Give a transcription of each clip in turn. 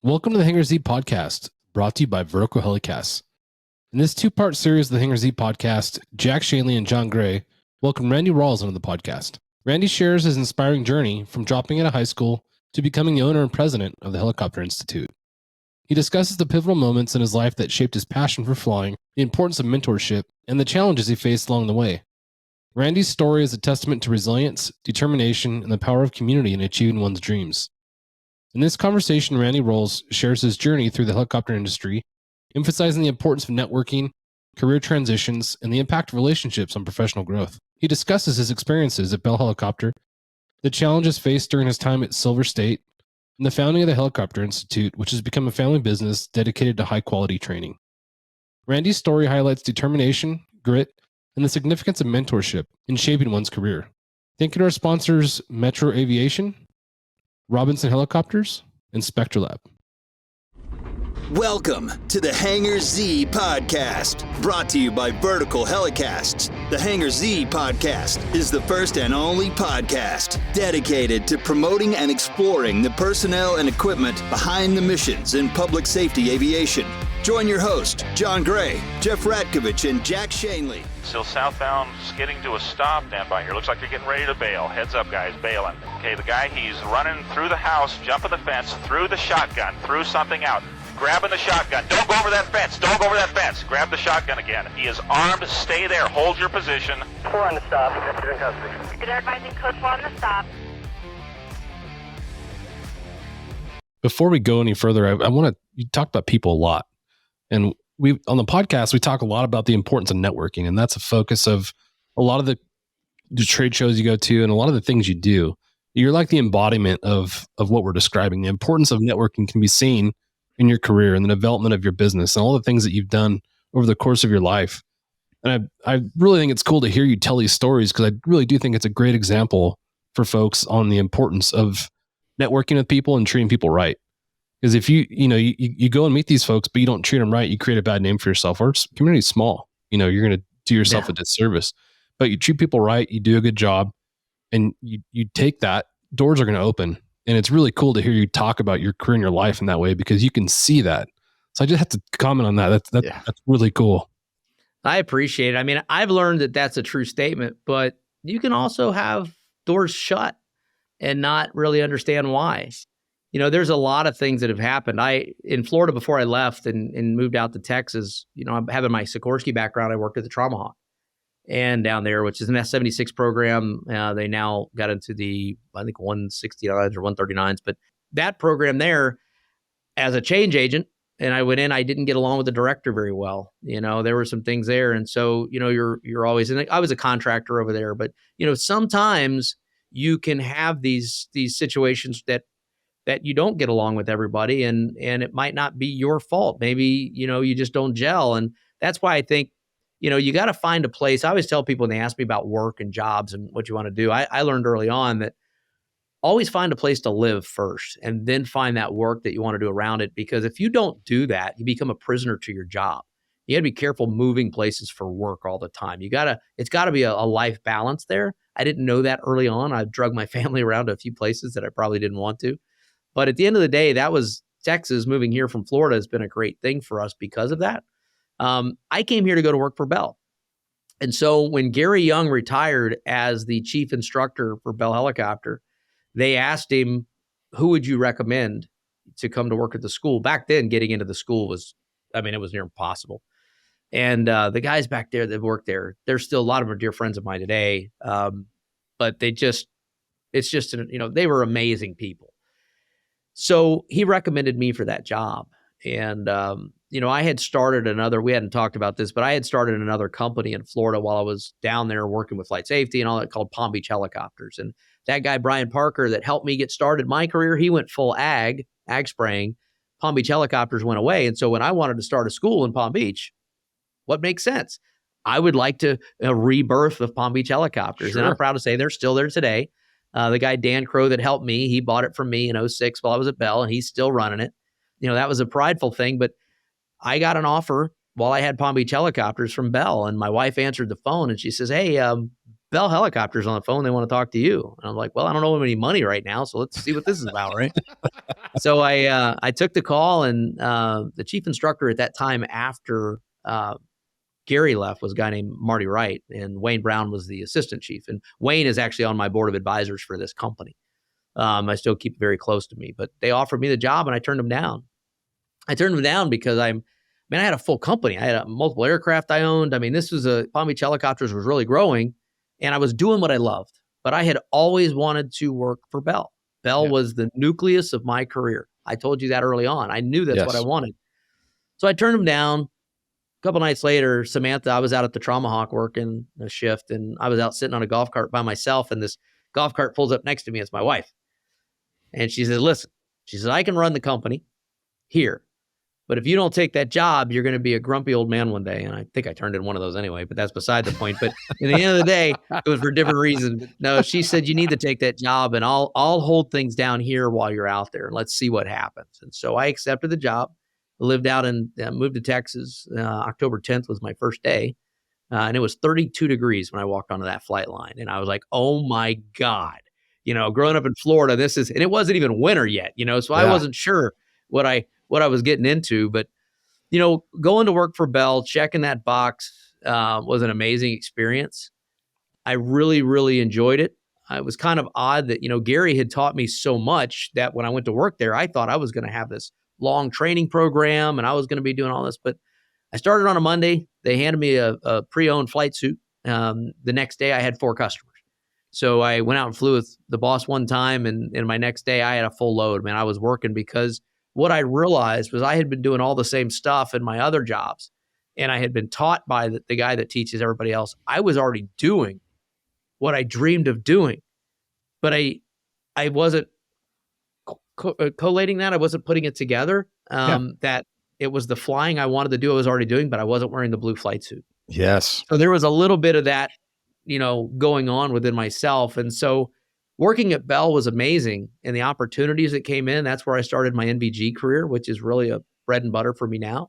Welcome to the Hangar Z podcast, brought to you by Vertical Helicasts. In this two-part series of the Hangar Z podcast, Jack Schonely and John Gray welcome Randy Rowles onto the podcast. Randy shares his inspiring journey from dropping out of high school to becoming the owner and president of the Helicopter Institute. He discusses the pivotal moments in his life that shaped his passion for flying, the importance of mentorship, and the challenges he faced along the way. Randy's story is a testament to resilience, determination, and the power of community in achieving one's dreams. In this conversation, Randy Rowles shares his journey through the helicopter industry, emphasizing the importance of networking, career transitions, and the impact of relationships on professional growth. He discusses his experiences at Bell Helicopter, the challenges faced during his time at Silver State, and the founding of the Helicopter Institute, which has become a family business dedicated to high-quality training. Randy's story highlights determination, grit, and the significance of mentorship in shaping one's career. Thank you to our sponsors, Metro Aviation, Robinson Helicopters, and Spectralab. Welcome to the Hangar Z podcast, brought to you by Vertical Helicasts. The Hangar Z podcast is the first and only podcast dedicated to promoting and exploring the personnel and equipment behind the missions in public safety aviation. Join your host, John Gray, Jeff Ratkovich, and Jack Schonely. Still southbound, skidding to a stop. Stand by here. Looks like you're getting ready to bail. Heads up, guys, bailing. Okay, the guy, he's running through the house, jumping the fence, through the shotgun, through something out. Grabbing the shotgun. Don't go over that fence. Don't go over that fence. Grab the shotgun again. He is armed. Stay there. Hold your position. 4 on the stop. You're in custody. Good advising code 4 on the stop. Before we go any further, I want to, you talk about people a lot. And we on the podcast, we talk a lot about the importance of networking. And that's a focus of a lot of the trade shows you go to and a lot of the things you do. You're like the embodiment of what we're describing. The importance of networking can be seen in your career and the development of your business and all the things that you've done over the course of your life. And I really think it's cool to hear you tell these stories because I really do think it's a great example for folks on the importance of networking with people and treating people right. Because if you go and meet these folks, but you don't treat them right, you create a bad name for yourself. Our community is small. You're going to do yourself a disservice. But you treat people right, you do a good job, and you take that, doors are going to open. And it's really cool to hear you talk about your career and your life in that way because you can see that. So I just have to comment on that. That's really cool. I appreciate it. I mean, I've learned that that's a true statement, but you can also have doors shut and not really understand why. There's a lot of things that have happened. In Florida, before I left and moved out to Texas, I'm having my Sikorsky background. I worked at the Trauma Hawk and down there, which is an S-76 program. They now got into the, I think, 169s or 139s. But that program there, as a change agent, and I went in, I didn't get along with the director very well. There were some things there. And so, you're always in. I was a contractor over there. But, sometimes you can have these situations that you don't get along with everybody and it might not be your fault. Maybe, you just don't gel. And that's why I think, you got to find a place. I always tell people when they ask me about work and jobs and what you want to do, I learned early on that always find a place to live first and then find that work that you want to do around it. Because if you don't do that, you become a prisoner to your job. You got to be careful moving places for work all the time. It's got to be a life balance there. I didn't know that early on. I drug my family around to a few places that I probably didn't want to. But at the end of the day, that was Texas. Moving here from Florida has been a great thing for us because of that. I came here to go to work for Bell. And so when Gary Young retired as the chief instructor for Bell Helicopter, they asked him, who would you recommend to come to work at the school? Back then, getting into the school was near impossible. And the guys back there that worked there, there's still a lot of them are dear friends of mine today. But they were amazing people. So he recommended me for that job. And, I had started we hadn't talked about this, but I had started another company in Florida while I was down there working with flight safety and all that called Palm Beach Helicopters. And that guy, Brian Parker, that helped me get started my career, he went full ag spraying. Palm Beach Helicopters went away. And so when I wanted to start a school in Palm Beach, what makes sense? I would like to rebirth of Palm Beach Helicopters. Sure. And I'm proud to say they're still there today. The guy, Dan Crow, that helped me, he bought it from me in 2006 while I was at Bell, and he's still running it. That was a prideful thing, but I got an offer while I had Palm Beach Helicopters from Bell, and my wife answered the phone, and she says, hey, Bell Helicopters on the phone. They want to talk to you. And I'm like, well, I don't know any money right now, so let's see what this is about, right? So I took the call, and the chief instructor at that time after Gary left was a guy named Marty Wright, and Wayne Brown was the assistant chief. And Wayne is actually on my board of advisors for this company. I still keep it very close to me, but they offered me the job and I turned them down. I turned them down because I had a full company. I had multiple aircraft I owned. I mean, Palm Beach Helicopters was really growing, and I was doing what I loved, but I had always wanted to work for Bell. Bell was the nucleus of my career. I told you that early on. I knew that's what I wanted. So I turned them down. A couple nights later, Samantha, I was out at the Trauma Hawk working a shift, and I was out sitting on a golf cart by myself, and this golf cart pulls up next to me. It's my wife. And she said, listen, she said, I can run the company here, but if you don't take that job, you're going to be a grumpy old man one day. And I think I turned in one of those anyway, but that's beside the point. But in the end of the day, it was for different reasons. No, she said, you need to take that job, and I'll hold things down here while you're out there, and let's see what happens. And so I accepted the job, lived out and moved to Texas. October 10th was my first day. And it was 32 degrees when I walked onto that flight line. And I was like, oh my God. Growing up in Florida, and it wasn't even winter yet, so I wasn't sure what I was getting into, but, going to work for Bell, checking that box, was an amazing experience. I really, really enjoyed it. It was kind of odd that, Gary had taught me so much that when I went to work there, I thought I was going to have this long training program and I was going to be doing all this, but I started on a Monday. They handed me a pre-owned flight suit. The next day I had 4 customers. So I went out and flew with the boss one time, and my next day I had a full load. Man, I was working because what I realized was I had been doing all the same stuff in my other jobs, and I had been taught by the guy that teaches everybody else. I was already doing what I dreamed of doing, but I wasn't collating that. I wasn't putting it together. That it was the flying I wanted to do. I was already doing, but I wasn't wearing the blue flight suit. Yes. So there was a little bit of that, going on within myself. And so working at Bell was amazing. And the opportunities that came in, that's where I started my NVG career, which is really a bread and butter for me now.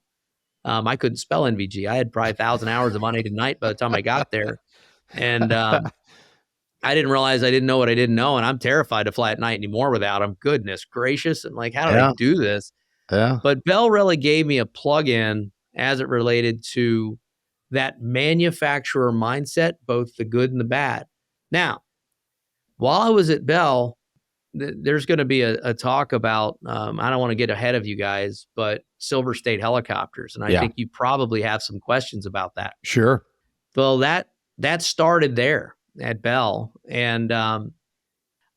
I couldn't spell NVG. I had probably 1,000 hours of unaided night by the time I got there. And I didn't realize I didn't know what I didn't know. And I'm terrified to fly at night anymore without them. Goodness gracious. I'm like, how did I do this? Yeah. But Bell really gave me a plug-in as it related to that manufacturer mindset, both the good and the bad. Now, while I was at Bell, there's going to be a talk about, I don't want to get ahead of you guys, but Silver State Helicopters. And I think you probably have some questions about that. Sure. Well, that started there at Bell. And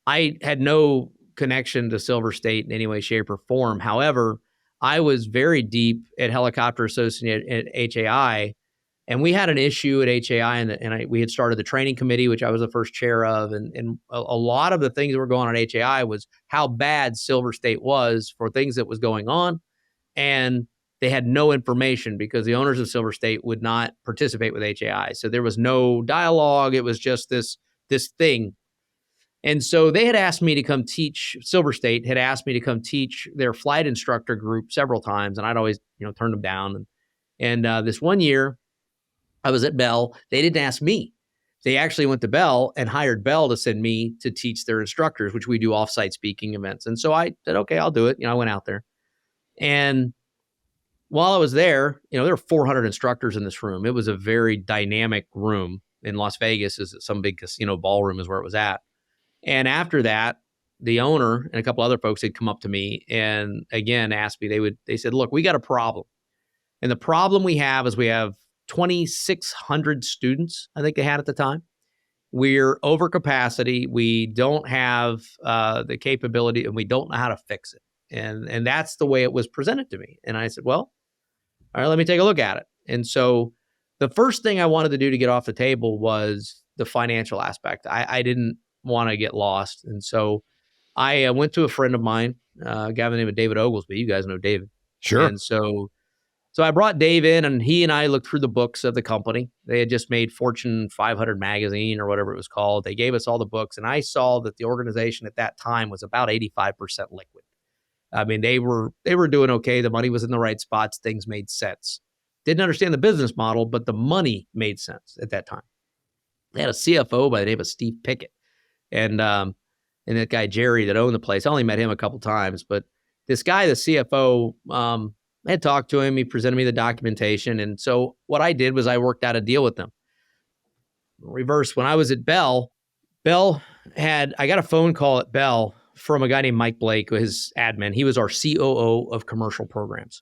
I had no connection to Silver State in any way, shape, or form. However, I was very deep at Helicopter Association at HAI. And we had an issue at HAI, and we had started the training committee, which I was the first chair of. And a lot of the things that were going on at HAI was how bad Silver State was for things that was going on. And they had no information because the owners of Silver State would not participate with HAI. So there was no dialogue. It was just this thing. And so they had asked me to come teach, Silver State had asked me to come teach their flight instructor group several times. And I'd always, turned them down. And this one year, I was at Bell. They didn't ask me. They actually went to Bell and hired Bell to send me to teach their instructors, which we do offsite speaking events. And so I said, okay, I'll do it. I went out there. And while I was there, there were 400 instructors in this room. It was a very dynamic room in Las Vegas. Is some big casino ballroom is where it was at. And after that, the owner and a couple other folks had come up to me and again asked me, they said, look, we got a problem. And the problem we have is we have 2,600 students, I think they had at the time. We're over capacity. We don't have the capability and we don't know how to fix it. And that's the way it was presented to me. And I said, well, all right, let me take a look at it. And so the first thing I wanted to do to get off the table was the financial aspect. I didn't want to get lost. And so I went to a friend of mine, a guy by the name of David Oglesby. You guys know David. Sure. And so I brought Dave in and he and I looked through the books of the company. They had just made Fortune 500 magazine or whatever it was called. They gave us all the books and I saw that the organization at that time was about 85% liquid. I mean, they were doing okay. The money was in the right spots. Things made sense. Didn't understand the business model, but the money made sense at that time. They had a CFO by the name of Steve Pickett. And that guy, Jerry, that owned the place. I only met him a couple times, but this guy, the CFO, I had talked to him. He presented me the documentation. And so what I did was I worked out a deal with them. Reverse, when I was at Bell I got a phone call at Bell from a guy named Mike Blake, his admin. He was our COO of commercial programs.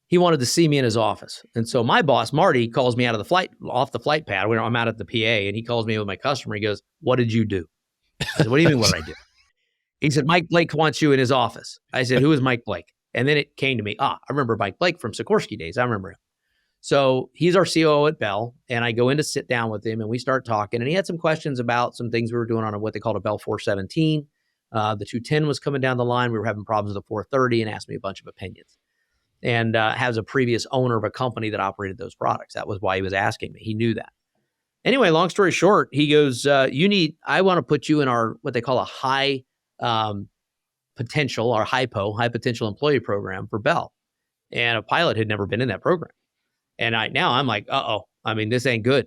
He wanted to see me in his office. And so my boss, Marty, calls me off the flight pad when I'm out at the PA, and he calls me with my customer. He goes, "What did you do?" I said, "What do you mean, what did I do?" He said, "Mike Blake wants you in his office." I said, "Who is Mike Blake?" And then it came to me. I remember Mike Blake from Sikorsky days. I remember him. So he's our COO at Bell, and I go in to sit down with him, and we start talking. And he had some questions about some things we were doing on what they called a Bell 417. The 210 was coming down the line. We were having problems with the 430, and asked me a bunch of opinions. And has a previous owner of a company that operated those products. That was why he was asking me. He knew that. Anyway, long story short, he goes, I want to put you in our, what they call a high potential, or HIPO, high potential employee program for Bell. And a pilot had never been in that program. And I'm like, this ain't good.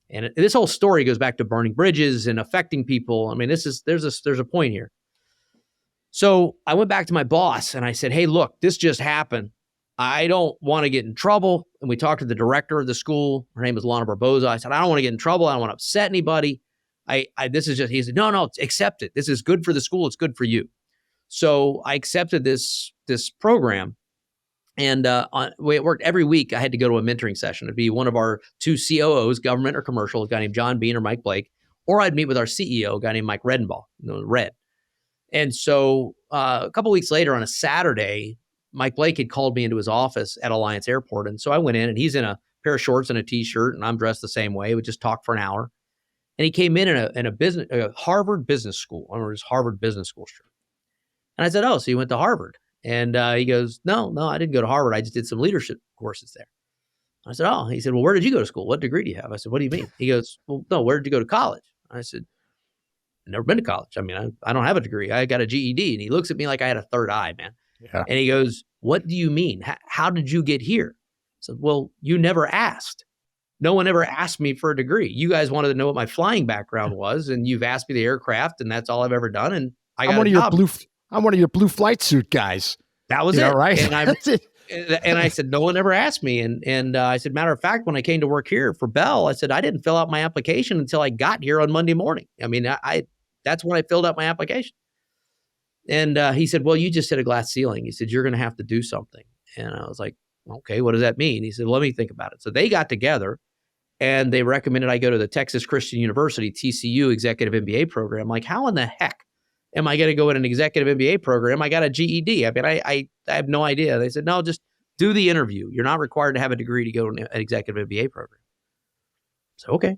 And this whole story goes back to burning bridges and affecting people. I mean, there's a point here. So I went back to my boss and I said, "Hey, look, this just happened. I don't want to get in trouble." And we talked to the director of the school. Her name is Lana Barboza. I said, "I don't want to get in trouble. I don't want to upset anybody. He said, no, accept it. This is good for the school. It's good for you." So I accepted this program. And it worked every week. I had to go to a mentoring session. It'd be one of our two COOs, government or commercial, a guy named John Bean or Mike Blake, or I'd meet with our CEO, a guy named Mike Redenbaugh, Red. And so a couple weeks later on a Saturday, Mike Blake had called me into his office at Alliance Airport. And so I went in, and he's in a pair of shorts and a t-shirt, and I'm dressed the same way. We just talked for an hour. And he came in a Harvard Business School. I remember his Harvard Business School shirt. And I said, "Oh, so you went to Harvard?" And he goes, No, I didn't go to Harvard. I just did some leadership courses there. I said, "Oh." He said, "Well, where did you go to school? What degree do you have?" I said, "What do you mean?" He goes, "Well, no, where did you go to college?" I said, "I've never been to college. I mean, I don't have a degree. I got a GED." And he looks at me like I had a third eye, man. Yeah. And he goes, "What do you mean? How did you get here?" I said, "Well, you never asked. No one ever asked me for a degree. You guys wanted to know what my flying background was, and you've asked me the aircraft, and that's all I've ever done. And I'm one of your blue flight suit guys." That was it. Right? And I said, "No one ever asked me." And I said, "Matter of fact, when I came to work here for Bell, I said, I didn't fill out my application until I got here on Monday morning. I mean, that's when I filled out my application." And he said, "Well, you just hit a glass ceiling." He said, "You're going to have to do something." And I was like, "Okay, what does that mean?" He said, "Let me think about it." So they got together and they recommended I go to the Texas Christian University, TCU Executive MBA program. Like, how in the heck am I going to go in an executive MBA program? I got a GED. I mean, I have no idea. They said, "No, just do the interview. You're not required to have a degree to go to an executive MBA program." So, okay.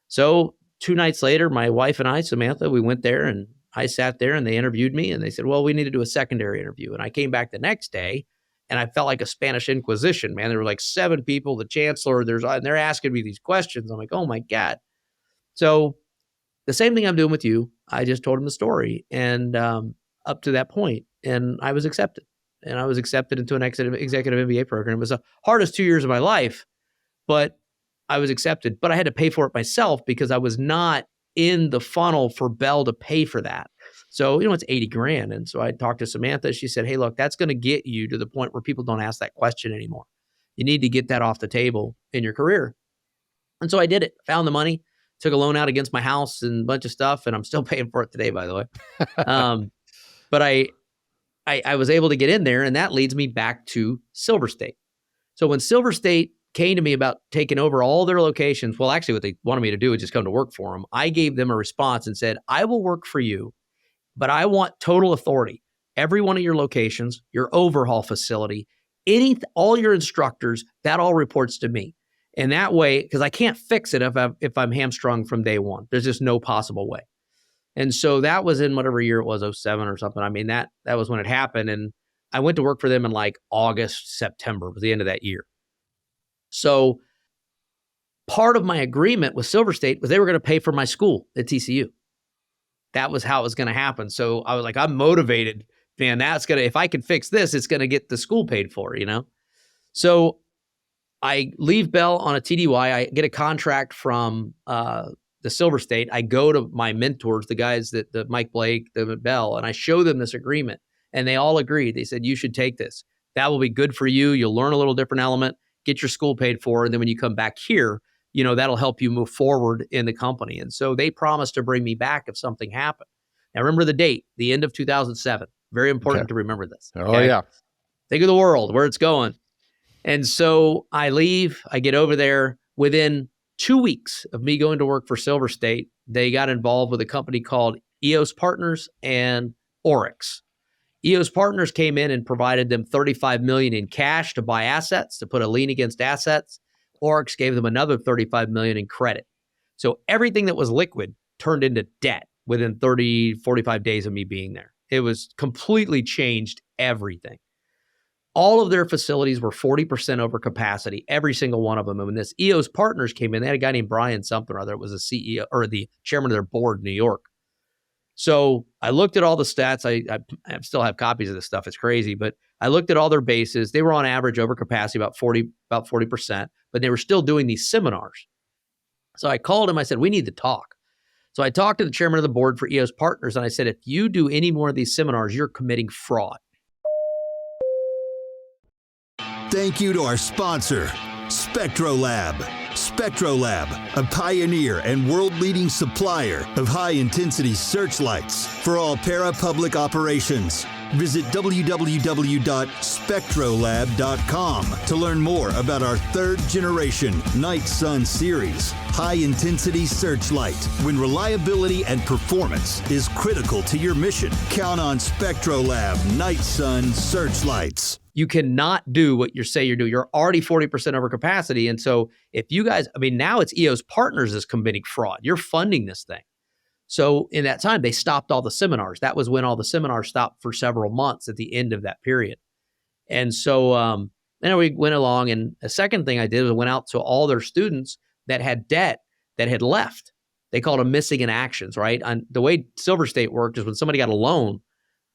So 2 nights later, my wife and I, Samantha, we went there and I sat there and they interviewed me and they said, "Well, we need to do a secondary interview." And I came back the next day and I felt like a Spanish Inquisition, man. There were like 7 people, the chancellor, and they're asking me these questions. I'm like, oh my God. So the same thing I'm doing with you, I just told him the story, and up to that point, and I was accepted. And I was accepted into an executive MBA program. It was the hardest 2 years of my life, but I was accepted. But I had to pay for it myself because I was not in the funnel for Bell to pay for that. So, it's $80,000. And so I talked to Samantha. She said, "Hey, look, that's going to get you to the point where people don't ask that question anymore. You need to get that off the table in your career." And so I did it, found the money, took a loan out against my house and a bunch of stuff. And I'm still paying for it today, by the way. But I was able to get in there, and that leads me back to Silver State. So when Silver State came to me about taking over all their locations, well, actually what they wanted me to do was just come to work for them. I gave them a response and said, "I will work for you, but I want total authority. Every one of your locations, your overhaul facility, all your instructors, that all reports to me. And that way, because I can't fix it if I'm hamstrung from day one. There's just no possible way." And so that was in whatever year it was, 07 or something. I mean, that was when it happened. And I went to work for them in like August, September, was the end of that year. So part of my agreement with Silver State was they were going to pay for my school at TCU. That was how it was going to happen. So I was like, I'm motivated, man. If I can fix this, it's going to get the school paid for, So I leave Bell on a TDY. I get a contract from the Silver State. I go to my mentors, the guys the Mike Blake, the Bell, and I show them this agreement, and they all agreed. They said, you should take this. That will be good for you. You'll learn a little different element, get your school paid for, and then when you come back here, that'll help you move forward in the company. And so they promised to bring me back if something happened. Now remember the date, the end of 2007. Very important to remember this. Okay? Oh, yeah. Think of the world, where it's going. And so I leave, I get over there. Within 2 weeks of me going to work for Silver State, they got involved with a company called EOS Partners and Oryx. EOS Partners came in and provided them $35 million in cash to buy assets, to put a lien against assets. Oryx gave them another $35 million in credit. So everything that was liquid turned into debt within 30, 45 days of me being there. It was completely changed everything. All of their facilities were 40% over capacity, every single one of them. And when this EOS Partners came in, they had a guy named Brian something or other. It was a CEO or the chairman of their board in New York. So I looked at all the stats. I still have copies of this stuff. It's crazy, but I looked at all their bases. They were on average over capacity, about 40%, but they were still doing these seminars. So I called him. I said, we need to talk. So I talked to the chairman of the board for EOS Partners, and I said, if you do any more of these seminars, you're committing fraud. Thank you to our sponsor, SpectroLab. SpectroLab, a pioneer and world-leading supplier of high-intensity searchlights for all para-public operations. Visit www.spectrolab.com to learn more about our third-generation Night Sun series high-intensity searchlight. When reliability and performance is critical to your mission, count on SpectroLab Night Sun searchlights. You cannot do what you say you're doing. You're already 40% over capacity. And so if you guys, now it's EOS Partners is committing fraud. You're funding this thing. So in that time, they stopped all the seminars. That was when all the seminars stopped for several months at the end of that period. And so then we went along. And the second thing I did was I went out to all their students that had debt that had left. They called them missing in actions, right? And the way Silver State worked is when somebody got a loan,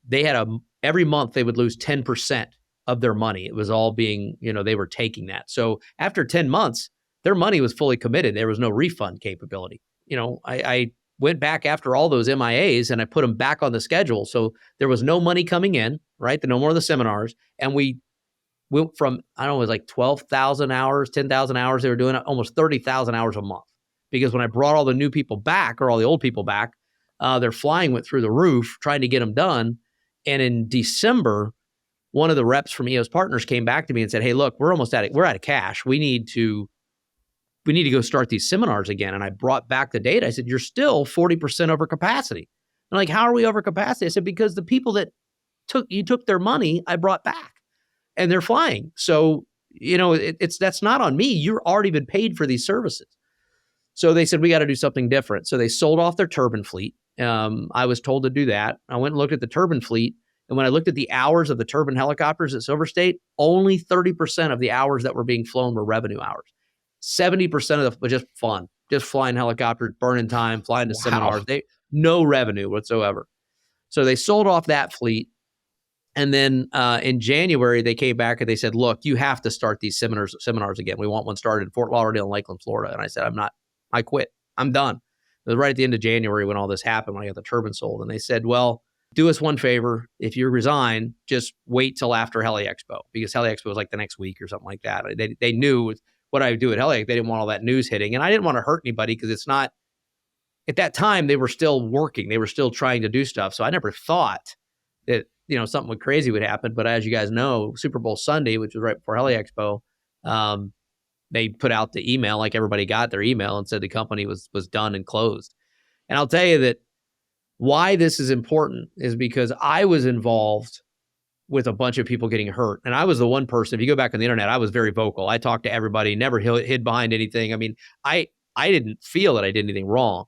they had every month they would lose 10% of their money. It was all being, they were taking that. So after 10 months, their money was fully committed. There was no refund capability. I went back after all those MIAs and I put them back on the schedule. So there was no money coming in, right? No more of the seminars. And we went from, it was like 12,000 hours, 10,000 hours. They were doing almost 30,000 hours a month. Because when I brought all the new people back or all the old people back, their flying went through the roof trying to get them done. And in December, one of the reps from EOS Partners came back to me and said, hey, look, we're almost we're out of cash. We need to go start these seminars again. And I brought back the data. I said, you're still 40% over capacity. And like, how are we over capacity? I said, because the people that took their money, I brought back and they're flying. So, that's not on me. You've already been paid for these services. So they said, we got to do something different. So they sold off their turbine fleet. I was told to do that. I went and looked at the turbine fleet. And when I looked at the hours of the turbine helicopters at Silver State, only 30% of the hours that were being flown were revenue hours. 70% of them was just fun, just flying helicopters, burning time, flying to seminars. No revenue whatsoever. So they sold off that fleet. And then in January, they came back and they said, look, you have to start these seminars again. We want one started in Fort Lauderdale and Lakeland, Florida. And I said, I quit. I'm done. It was right at the end of January when all this happened, when I got the turbine sold. And they said, well, do us one favor. If you resign, just wait till after Heli Expo, because Heli Expo was like the next week or something like that. They knew what I would do at Heli. They didn't want all that news hitting. And I didn't want to hurt anybody because it's not, at that time, they were still working. They were still trying to do stuff. So I never thought that, something crazy would happen. But as you guys know, Super Bowl Sunday, which was right before Heli Expo, they put out the email, like everybody got their email, and said the company was done and closed. And I'll tell you that why this is important is because I was involved with a bunch of people getting hurt. And I was the one person, if you go back on the internet, I was very vocal. I talked to everybody, never hid behind anything. I didn't feel that I did anything wrong,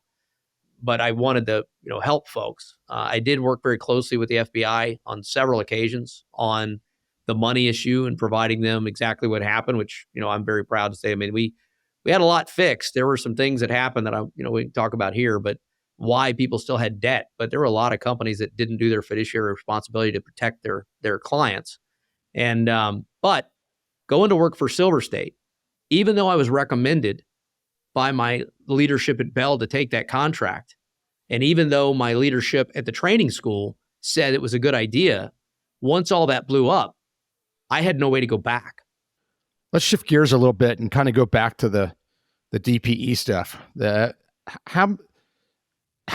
but I wanted to, help folks. I did work very closely with the FBI on several occasions on the money issue and providing them exactly what happened, which, I'm very proud to say. We had a lot fixed. There were some things that happened that we can talk about here, but why people still had debt. But there were a lot of companies that didn't do their fiduciary responsibility to protect their clients. And but going to work for Silver State, even though I was recommended by my leadership at Bell to take that contract, and even though my leadership at the training school said it was a good idea, once all that blew up, I had no way to go back. Let's shift gears a little bit and kind of go back to the DPE stuff. How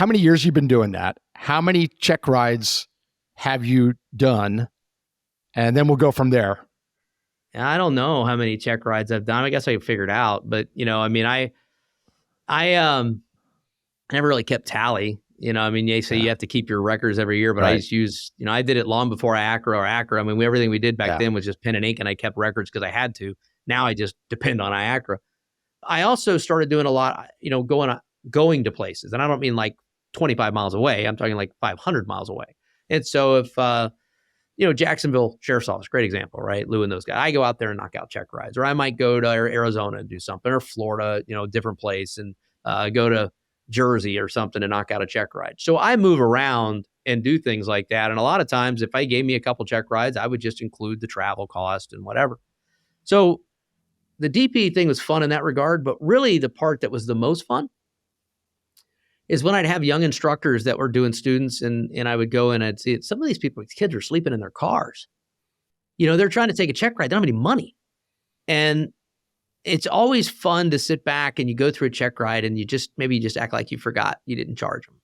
many years you've been doing that? How many check rides have you done? And then we'll go from there. I don't know how many check rides I've done. I guess I figured out, but I never really kept tally. They say you have to keep your records every year, but right. I just use, I did it long before IACRA. I mean, everything we did back then was just pen and ink, and I kept records because I had to. Now I just depend on IACRA. I also started doing a lot, going to places, and I don't mean like 25 miles away. I'm talking like 500 miles away. And so if, Jacksonville Sheriff's Office, great example, right? Lou and those guys. I go out there and knock out check rides, or I might go to Arizona and do something, or Florida, different place, and go to Jersey or something to knock out a check ride. So I move around and do things like that. And a lot of times, if I gave me a couple check rides, I would just include the travel cost and whatever. So the DP thing was fun in that regard, but really the part that was the most fun is when I'd have young instructors that were doing students, and I would go and I'd see some of these kids are sleeping in their cars. They're trying to take a check ride. They don't have any money. And it's always fun to sit back and you go through a check ride and you just act like you forgot you didn't charge them,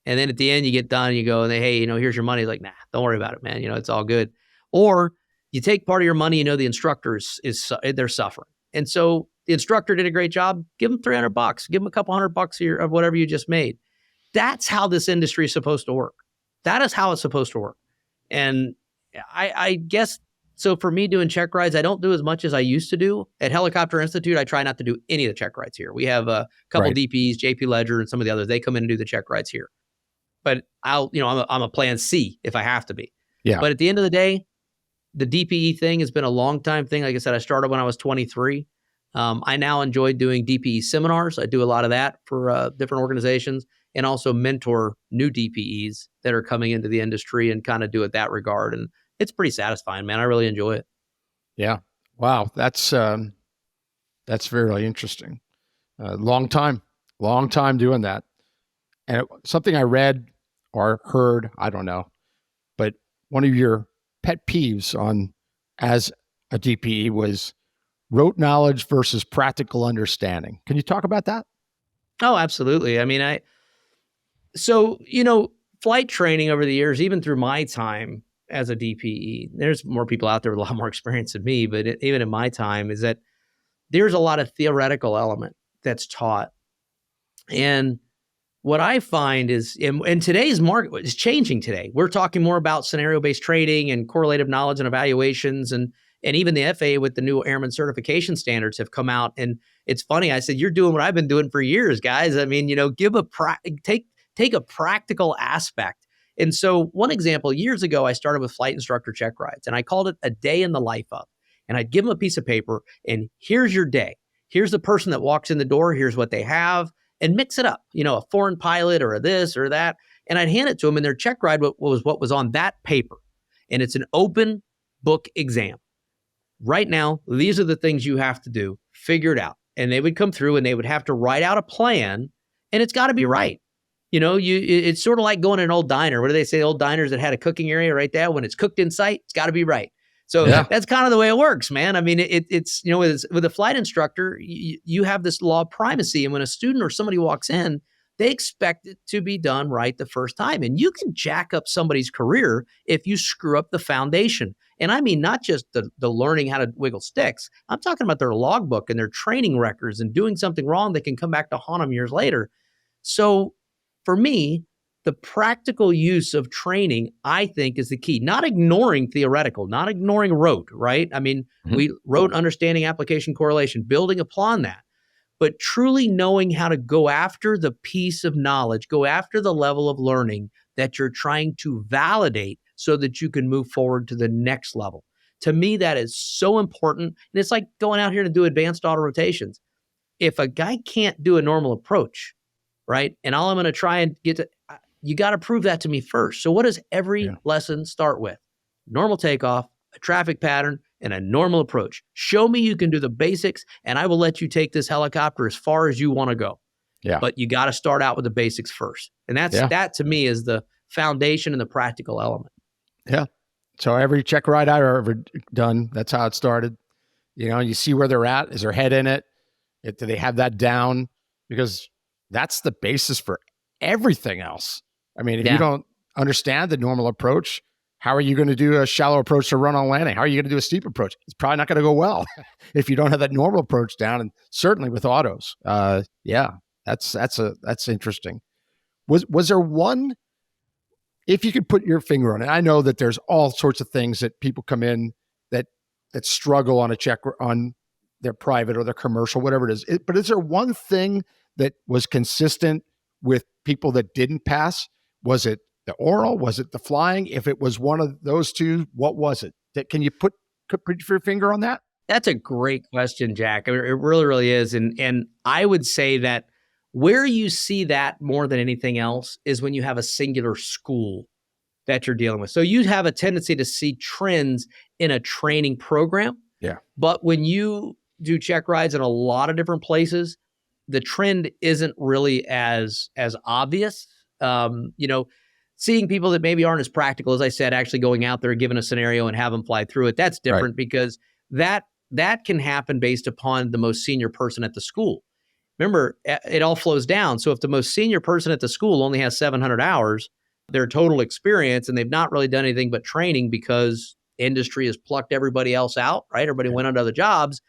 And then at the end you get done and you go, and hey, here's your money. Like, nah, don't worry about it, man. It's all good. Or you take part of your money, the instructor they're suffering. And so the instructor did a great job. Give them $300, give them a couple $100 here of whatever you just made. That's how this industry is supposed to work. That is how it's supposed to work. And I guess, so for me doing check rides, I don't do as much as I used to do. At Helicopter Institute, I try not to do any of the check rides here. We have a couple DPs, JP Ledger and some of the others. They come in and do the check rides here. But I'm a plan C if I have to be. Yeah. But at the end of the day, the DPE thing has been a long time thing. Like I said, I started when I was 23. I now enjoy doing DPE seminars. I do a lot of that for different organizations, and also mentor new DPEs that are coming into the industry and kind of do it that regard. And it's pretty satisfying, man. I really enjoy it. Yeah. Wow. That's very interesting. Long time doing that. And something I read or heard, I don't know, but one of your pet peeves as a DPE was rote knowledge versus practical understanding. Can you talk about that? Oh, absolutely. I mean, flight training over the years, even through my time as a DPE, there's more people out there with a lot more experience than me, but even in my time, is that there's a lot of theoretical element that's taught. And what I find is, and today's market is changing today. We're talking more about scenario-based training and correlative knowledge and evaluations, and even the FAA with the new airman certification standards have come out. And it's funny, I said, you're doing what I've been doing for years, guys. I mean, take a practical aspect. And so one example, years ago, I started with flight instructor check rides, and I called it a day in the life of. And I'd give them a piece of paper, and here's your day. Here's the person that walks in the door. Here's what they have, and mix it up. A foreign pilot or a this or that. And I'd hand it to them, and their check ride was what was on that paper. And it's an open book exam. Right now, these are the things you have to do. Figure it out. And they would come through and they would have to write out a plan, and it's got to be right. It's sort of like going to an old diner. What do they say? Old diners that had a cooking area right there. When it's cooked in sight, it's got to be right. So that's kind of the way it works, man. I mean, it's with a flight instructor, you have this law of primacy. And when a student or somebody walks in, they expect it to be done right the first time. And you can jack up somebody's career if you screw up the foundation. And I mean, not just the learning how to wiggle sticks. I'm talking about their logbook and their training records, and doing something wrong that can come back to haunt them years later. So for me, the practical use of training, I think, is the key. Not ignoring theoretical, not ignoring rote, right? I mean, we rote understanding, application, correlation, building upon that. But truly knowing how to go after the piece of knowledge, go after the level of learning that you're trying to validate so that you can move forward to the next level. To me, that is so important. And it's like going out here to do advanced auto rotations. If a guy can't do a normal approach, right, and all I'm going to try and get to, you got to prove that to me first. So what does every lesson start with? Normal takeoff, a traffic pattern, and a normal approach. Show me you can do the basics, and I will let you take this helicopter as far as you want to go. Yeah. But you got to start out with the basics first. And that to me is the foundation and the practical element. Yeah. So every check ride I've ever done, that's how it started. You see where they're at. Is their head in it? Do they have that down? Because that's the basis for everything else. I mean, if you don't understand the normal approach, how are you going to do a shallow approach to run on landing? How are you going to do a steep approach? It's probably not going to go well if you don't have that normal approach down, and certainly with autos. That's interesting. Was there one, if you could put your finger on it? I know that there's all sorts of things that people come in that struggle on a check on their private or their commercial, whatever it is. But is there one thing that was consistent with people that didn't pass? Was it the oral? Was it the flying? If it was one of those two, what was it? Can you put your finger on that? That's a great question, Jack. It really, really is. And I would say that where you see that more than anything else is when you have a singular school that you're dealing with. So you have a tendency to see trends in a training program. Yeah. But when you do check rides in a lot of different places, the trend isn't really as obvious. Seeing people that maybe aren't as practical, as I said, actually going out there, giving a scenario and have them fly through it, that's different because that can happen based upon the most senior person at the school. Remember, it all flows down. So if the most senior person at the school only has 700 hours, their total experience, and they've not really done anything but training because industry has plucked everybody else out, right? Everybody went on to other jobs.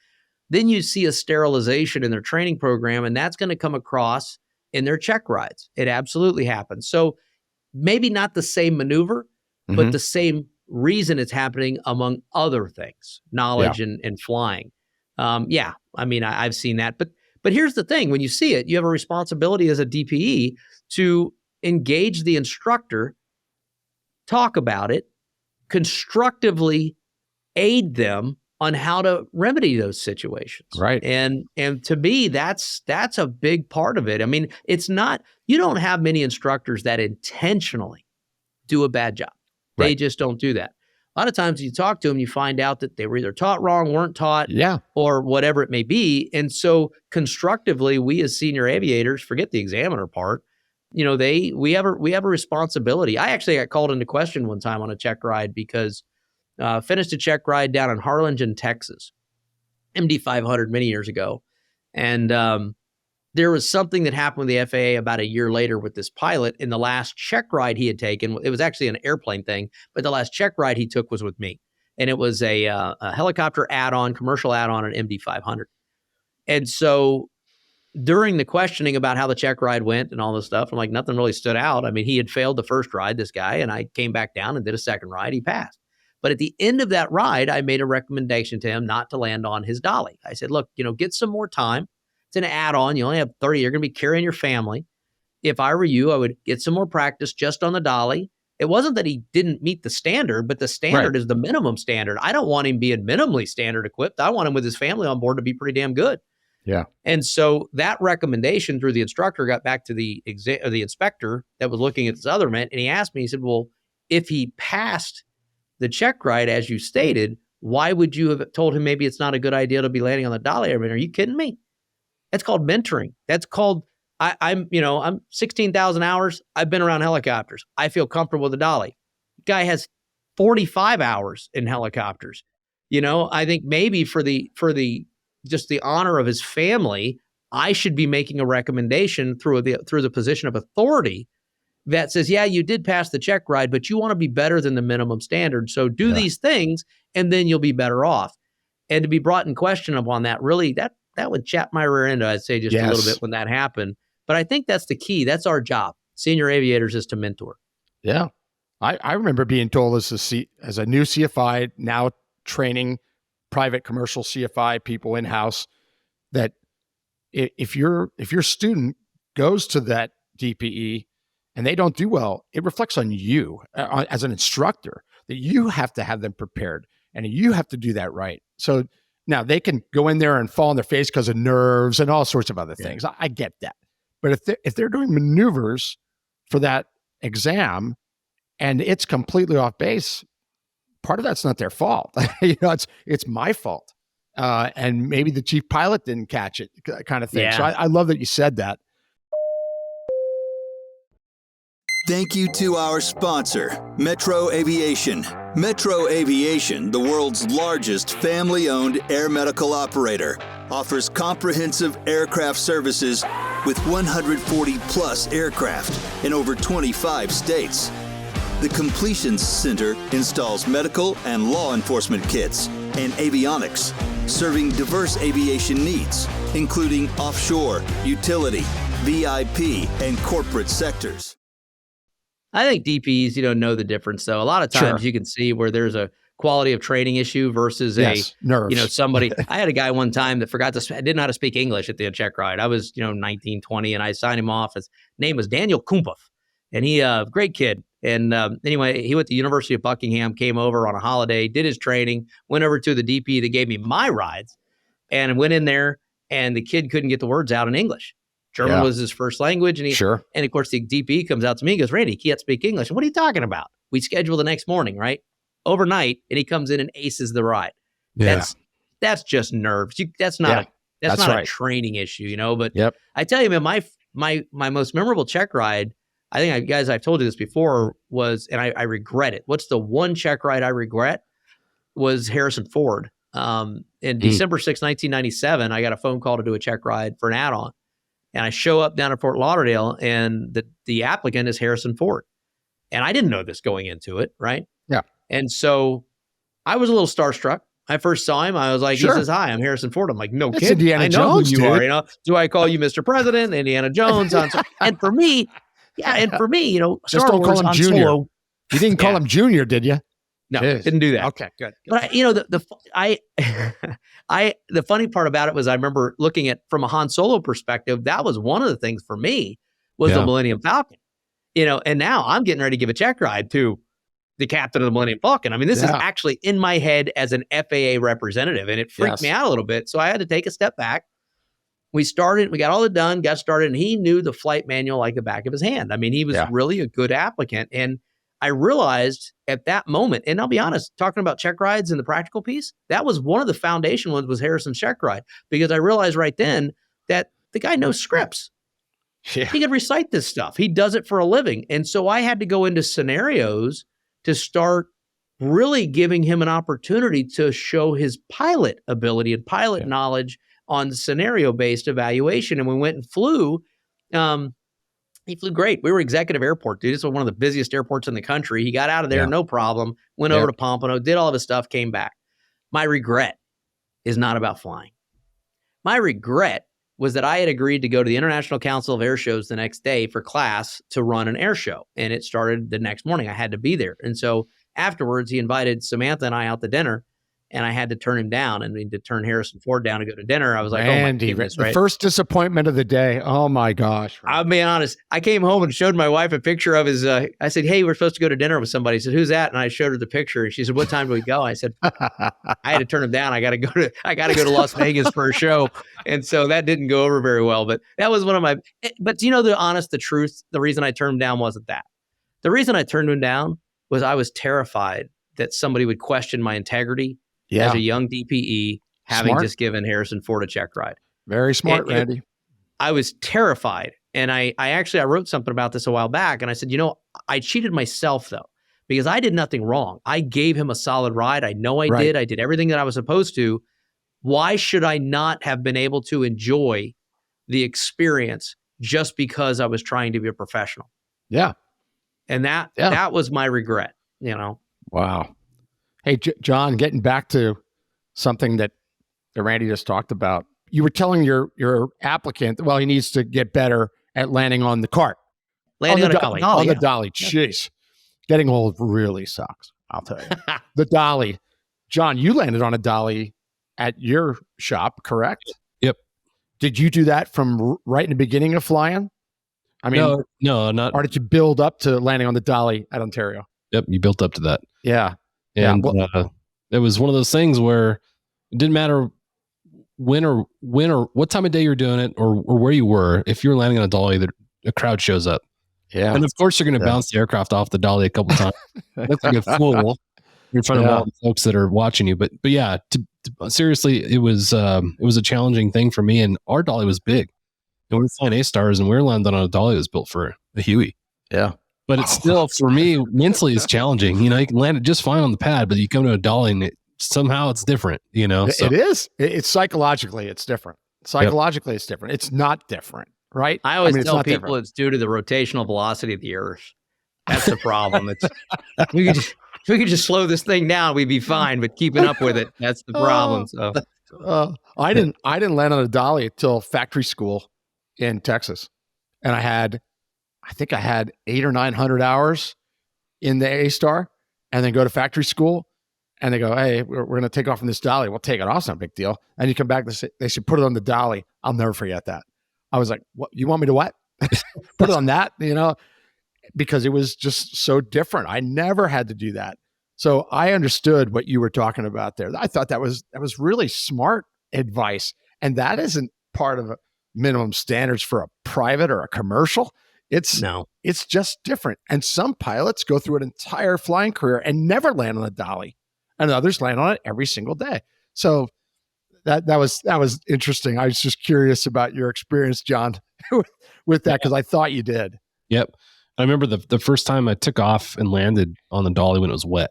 Then you see a sterilization in their training program, and that's going to come across in their check rides. It absolutely happens. So maybe not the same maneuver, but the same reason it's happening among other things, knowledge and flying. I mean, I've seen that. But here's the thing. When you see it, you have a responsibility as a DPE to engage the instructor, talk about it, constructively aid them on how to remedy those situations. Right. And to me, that's a big part of it. I mean, it's not, you don't have many instructors that intentionally do a bad job. They just don't do that. A lot of times you talk to them, you find out that they were either taught wrong, weren't taught, or whatever it may be. And so constructively, we as senior aviators, forget the examiner part, we have a responsibility. I actually got called into question one time on a check ride because finished a check ride down in Harlingen, Texas, MD 500 many years ago. And there was something that happened with the FAA about a year later with this pilot. In the last check ride he had taken, it was actually an airplane thing, but the last check ride he took was with me. And it was a helicopter add-on, commercial add-on, an MD 500. And so during the questioning about how the check ride went and all this stuff, I'm like, nothing really stood out. I mean, he had failed the first ride, this guy, and I came back down and did a second ride. He passed. But at the end of that ride, I made a recommendation to him not to land on his dolly. I said, look, get some more time. It's an add-on. You only have 30. You're going to be carrying your family. If I were you, I would get some more practice just on the dolly. It wasn't that he didn't meet the standard, but the standard is the minimum standard. I don't want him being minimally standard equipped. I want him with his family on board to be pretty damn good. Yeah. And so that recommendation through the instructor got back to the inspector that was looking at this other event. And he asked me, he said, well, if he passed the check ride, as you stated, why would you have told him maybe it's not a good idea to be landing on the dolly? I mean, are you kidding me? That's called mentoring. That's called, I'm 16,000 hours. I've been around helicopters. I feel comfortable with the dolly. Guy has 45 hours in helicopters. I think maybe for the just the honor of his family, I should be making a recommendation through the position of authority that says, yeah, you did pass the check ride, but you want to be better than the minimum standard. So do these things, and then you'll be better off. And to be brought in question upon that, really, that would chap my rear end, I'd say, just a little bit when that happened. But I think that's the key. That's our job. Senior aviators is to mentor. Yeah. I remember being told as a new CFI, now training private commercial CFI people in-house, that if your student goes to that DPE and they don't do well, it reflects on you as an instructor, that you have to have them prepared and you have to do that right. So now they can go in there and fall on their face because of nerves and all sorts of other things. I get that. But if they're doing maneuvers for that exam and it's completely off base, part of that's not their fault. It's my fault. And maybe the chief pilot didn't catch it, kind of thing. Yeah. So I love that you said that. Thank you to our sponsor, Metro Aviation. Metro Aviation, the world's largest family-owned air medical operator, offers comprehensive aircraft services with 140-plus aircraft in over 25 states. The Completions Center installs medical and law enforcement kits and avionics, serving diverse aviation needs, including offshore, utility, VIP, and corporate sectors. I think DPs, know the difference though. A lot of times you can see where there's a quality of training issue versus nerves. Somebody. I had a guy one time that didn't know how to speak English at the check ride. I was, 19, 20, and I signed him off. His name was Daniel Kumpov, and he, great kid. And anyway, he went to the University of Buckingham, came over on a holiday, did his training, went over to the DP that gave me my rides, and went in there, and the kid couldn't get the words out in English. German was his first language. And and of course the DP comes out to me and goes, Randy, he can't speak English. And what are you talking about? We schedule the next morning, right? Overnight. And he comes in and aces the ride. Yeah. That's just nerves. That's not a training issue, but I tell you, man, my most memorable check ride, I think I've told you this before, was, and I regret it. What's the one check ride I regret? Was Harrison Ford. In December 6, 1997, I got a phone call to do a check ride for an add-on. And I show up down at Fort Lauderdale, and the applicant is Harrison Ford. And I didn't know this going into it, right? Yeah. And so I was a little starstruck. I first saw him. I was like, he says, hi, I'm Harrison Ford. I'm like, no That's kidding. Indiana I know Jones, who you dude. are. Do I call you Mr. President, Indiana Jones? And for me, just Star don't Wars call him Han Junior. Solo. You didn't call him Junior, did you? No, didn't do that. Okay, good. But the funny part about it was I remember looking at from a Han Solo perspective. That was one of the things for me was the Millennium Falcon, and now I'm getting ready to give a check ride to the captain of the Millennium Falcon. I mean, this is actually in my head as an FAA representative, and it freaked me out a little bit. So I had to take a step back. We got all it done, got started, and he knew the flight manual like the back of his hand. I mean, he was really a good applicant. And I realized at that moment, and I'll be honest, talking about check rides and the practical piece, that was one of the foundation ones was Harrison's check ride, because I realized right then that the guy knows scripts. Yeah. He could recite this stuff. He does it for a living. And so I had to go into scenarios to start really giving him an opportunity to show his pilot ability and pilot knowledge on scenario-based evaluation. And we went and flew. He flew great. We were executive airport, dude. This was one of the busiest airports in the country. He got out of there, no problem, went over to Pompano, did all of his stuff, came back. My regret is not about flying. My regret was that I had agreed to go to the International Council of Air Shows the next day for class to run an air show. And it started the next morning. I had to be there. And so afterwards, he invited Samantha and I out to dinner. And I had to turn him down, and to turn Harrison Ford down to go to dinner. I was like, Randy, oh my goodness, the first disappointment of the day. Oh my gosh. I'll be honest. I came home and showed my wife a picture of his, I said, hey, we're supposed to go to dinner with somebody. She said, who's that? And I showed her the picture, and she said, what time do we go? I said, I had to turn him down. I got to go to Las Vegas for a show. And so that didn't go over very well, but that was one of my, but the truth, the reason I turned him down wasn't that. The reason I turned him down was I was terrified that somebody would question my integrity as a young DPE, having just given Harrison Ford a check ride. Very smart, Randy. I was terrified. And I wrote something about this a while back, and I said, I cheated myself though, because I did nothing wrong. I gave him a solid ride. I know I did. I did everything that I was supposed to. Why should I not have been able to enjoy the experience just because I was trying to be a professional? Yeah. And that was my regret, Wow. Hey, John, getting back to something that Randy just talked about. You were telling your applicant, well, he needs to get better at landing on the cart. Landing on a dolly. On the dolly. Jeez. Getting old really sucks, I'll tell you. The dolly. John, you landed on a dolly at your shop, correct? Yep. Did you do that from right in the beginning of flying? I mean, no, not. Or did you build up to landing on the dolly at Ontario? Yep, you built up to that. Yeah. And it was one of those things where it didn't matter when or what time of day you're doing it or where you were. If you're landing on a dolly, a crowd shows up. Yeah. And of course, you're going to bounce the aircraft off the dolly a couple times. That's like a fool. in front of all the folks that are watching you. But yeah, seriously, it was a challenging thing for me. And our dolly was big. And we were flying A-stars, and we were landing on a dolly that was built for a Huey. Yeah. But it's still, for me, mentally, it's challenging. You know, you can land it just fine on the pad, but you come to a dolly and somehow it's different, you know? So, it is. It's psychologically, it's different. Psychologically, It's different. It's not different, right? I always tell people different. it's due to the rotational velocity of the Earth. That's the problem. It's we could just slow this thing down, we'd be fine. But keeping up with it, that's the problem. So I didn't land on a dolly until factory school in Texas, and I think I had 800 or 900 hours in the A-Star, and then go to factory school, and they go, "Hey, we're going to take off from this dolly. We'll take it off. It's not a big deal." And you come back, they should put it on the dolly. I'll never forget that. I was like, "What? You want me to what? Put it on that?" You know, because it was just so different. I never had to do that. So I understood what you were talking about there. I thought that was really smart advice. And that isn't part of a minimum standards for a private or a commercial. It's just different. And some pilots go through an entire flying career and never land on a dolly, and others land on it every single day. So that was interesting. I was just curious about your experience, John, with that, because I thought you did. Yep. I remember the first time I took off and landed on the dolly when it was wet.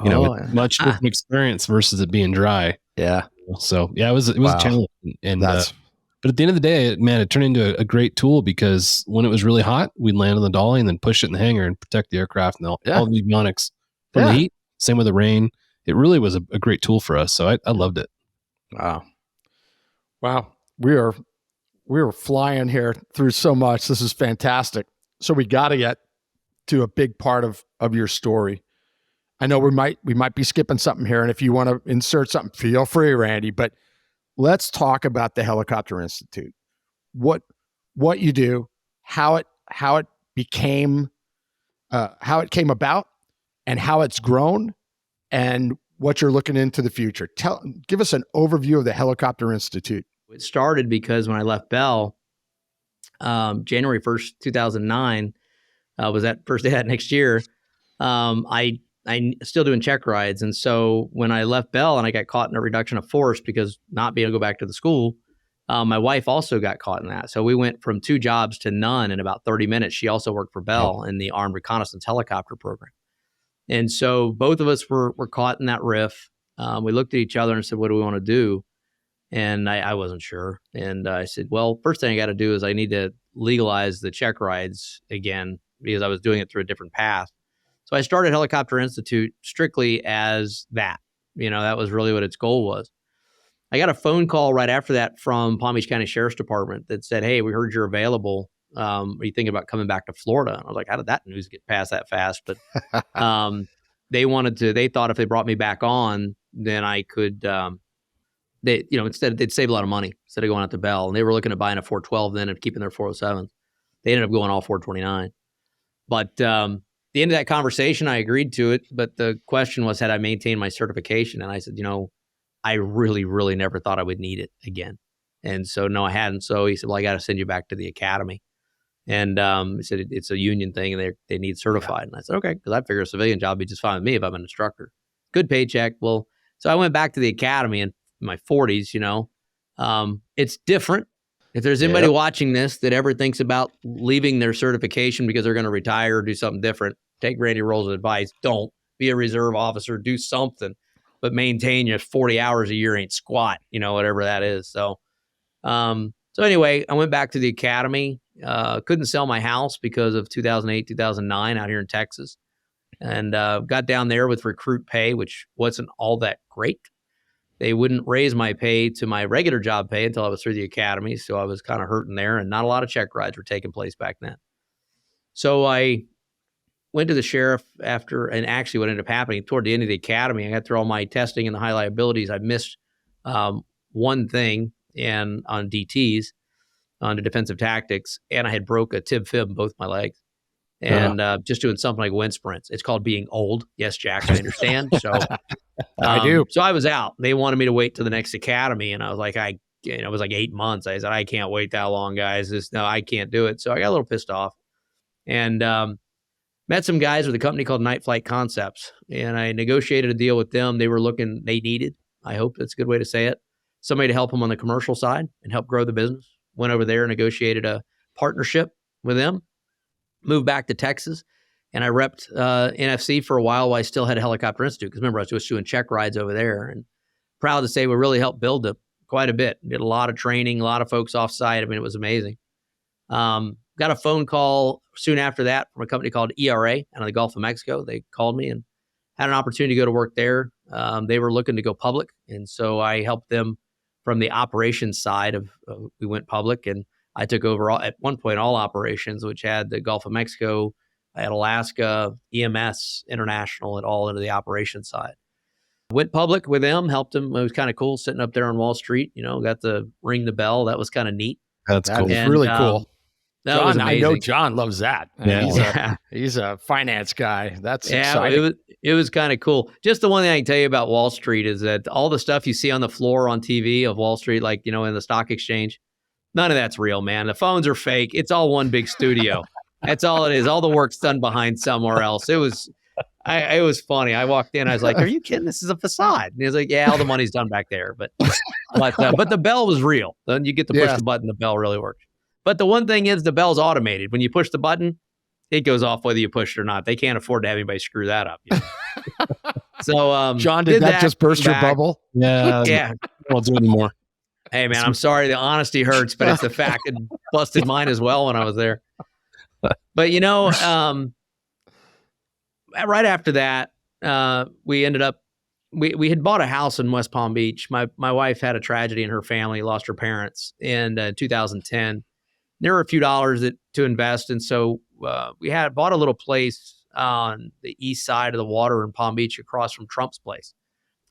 You know, much different experience versus it being dry. Yeah. So yeah, it was a challenge. And but at the end of the day, man, it turned into a great tool, because when it was really hot, we'd land on the dolly and then push it in the hangar and protect the aircraft and all the avionics from the heat. Same with the rain. It really was a great tool for us. So I loved it. Wow. We are flying here through so much. This is fantastic. So we got to get to a big part of your story. I know we might be skipping something here, and if you want to insert something, feel free, Randy. But let's talk about the Helicopter Institute. What you do, how it became, how it came about, and how it's grown, and what you're looking into the future. Give us an overview of the Helicopter Institute. It started because when I left Bell, January 1st, 2009, was that first day of that next year. I still doing check rides. And so when I left Bell and I got caught in a reduction of force because not being able to go back to the school, my wife also got caught in that. So we went from 2 jobs to none in about 30 minutes. She also worked for Bell in the Armed Reconnaissance Helicopter Program. And so both of us were caught in that riff. We looked at each other and said, what do we want to do? And I wasn't sure. And I said, well, first thing I got to do is I need to legalize the check rides again, because I was doing it through a different path. So I started Helicopter Institute strictly as that. You know, that was really what its goal was. I got a phone call right after that from Palm Beach County Sheriff's Department that said, hey, we heard you're available. Are you thinking about coming back to Florida? And I was like, how did that news get past that fast? But they thought if they brought me back on, then I could, instead they'd save a lot of money instead of going out to Bell. And they were looking at buying a 412 then and keeping their 407. They ended up going all 429. But the end of that conversation, I agreed to it. But the question was, had I maintained my certification? And I said, I really, really never thought I would need it again. And so, no, I hadn't. So he said, well, I got to send you back to the academy. And he said, it's a union thing and they need certified. And I said, okay, because I figure a civilian job would be just fine with me if I'm an instructor. Good paycheck. Well, so I went back to the academy in my 40s, it's different. If there's anybody watching this that ever thinks about leaving their certification because they're going to retire or do something different, take Randy Rowles' advice. Don't be a reserve officer, do something, but maintain your 40 hours a year ain't squat, whatever that is. So anyway, I went back to the academy, couldn't sell my house because of 2008, 2009 out here in Texas, and got down there with recruit pay, which wasn't all that great. They wouldn't raise my pay to my regular job pay until I was through the academy. So I was kind of hurting there, and not a lot of check rides were taking place back then. So I went to the sheriff after, and actually what ended up happening toward the end of the academy, I got through all my testing and the high liabilities. I missed one thing on DTs, on the defensive tactics, and I had broke a tib fib in both my legs. And just doing something like wind sprints. It's called being old. Yes, Jack, I understand. So I do. So I was out. They wanted me to wait till the next academy. And I was like, it was like 8 months. I said, I can't wait that long, guys. No, I can't do it. So I got a little pissed off and Met some guys with a company called Night Flight Concepts, and I negotiated a deal with them. They needed, I hope that's a good way to say it, somebody to help them on the commercial side and help grow the business. Went over there and negotiated a partnership with them, moved back to Texas, and I repped NFC for a while I still had a Helicopter Institute. Because remember, I was just doing check rides over there, and proud to say we really helped build it quite a bit. Did a lot of training, a lot of folks off site. I mean, it was amazing. Got a phone call soon after that from a company called ERA out of the Gulf of Mexico. They called me and had an opportunity to go to work there. They were looking to go public, and so I helped them from the operations side of we went public, and I took over at one point all operations, which had the Gulf of Mexico, I had Alaska, EMS, international, and all into the operations side. Went public with them, helped them. It was kind of cool sitting up there on Wall Street. Got to ring the bell. That was kind of neat. That's cool. That is really cool. That was John, I amazing. know John loves that. Yeah. He's a finance guy. That's exciting. It was kind of cool. Just the one thing I can tell you about Wall Street is that all the stuff you see on the floor on TV of Wall Street, like, in the stock exchange, none of that's real, man. The phones are fake. It's all one big studio. That's all it is. All the work's done behind somewhere else. It was funny. I walked in. I was like, "Are you kidding? This is a facade." And he was like, "Yeah, all the money's done back there." But the bell was real. Then you get to push the button. The bell really worked. But the one thing is, the bell's automated. When you push the button, it goes off whether you push it or not. They can't afford to have anybody screw that up. So, John, did that just burst your bubble? Yeah. Yeah. Won't do anymore. Hey, man, I'm sorry. The honesty hurts, but it's the fact. It busted mine as well when I was there. But, right after that, we ended up, we had bought a house in West Palm Beach. My wife had a tragedy in her family, lost her parents in 2010. There were a few dollars to invest. And so we had bought a little place on the east side of the water in Palm Beach across from Trump's place.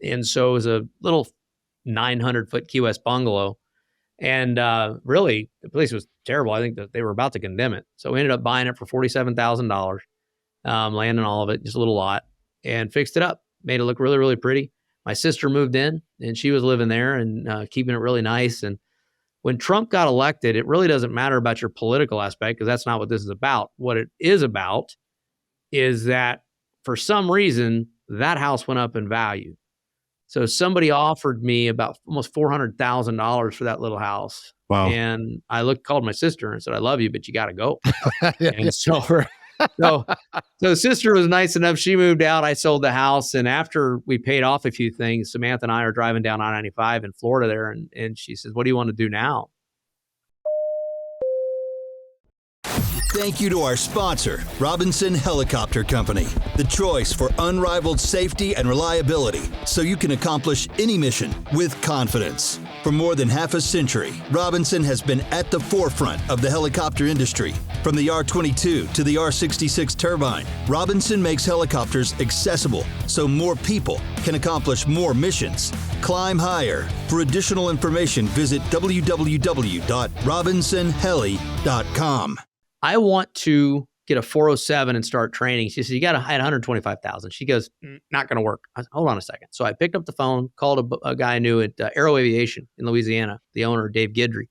And so it was a little 900-foot Key West bungalow. And really, the place was terrible. I think that they were about to condemn it. So we ended up buying it for $47,000, landing all of it, just a little lot, and fixed it up. Made it look really, really pretty. My sister moved in, and she was living there and keeping it really nice. And when Trump got elected, it really doesn't matter about your political aspect, because that's not what this is about. What it is about is that for some reason, that house went up in value. So somebody offered me about almost $400,000 for that little house. Wow. And I called my sister and said, "I love you, but you got to go." And so sister was nice enough. She moved out. I sold the house. And after we paid off a few things, Samantha and I are driving down I-95 in Florida there. And she says, "What do you want to do now?" Thank you to our sponsor, Robinson Helicopter Company, the choice for unrivaled safety and reliability, so you can accomplish any mission with confidence. For more than half a century, Robinson has been at the forefront of the helicopter industry. From the R-22 to the R-66 turbine, Robinson makes helicopters accessible so more people can accomplish more missions. Climb higher. For additional information, visit www.robinsonheli.com. I want to get a 407 and start training. She said, "You got to hide 125,000. She goes, "Not going to work." I said, "Hold on a second." So I picked up the phone, called a guy I knew at Aero Aviation in Louisiana, the owner, Dave Guidry.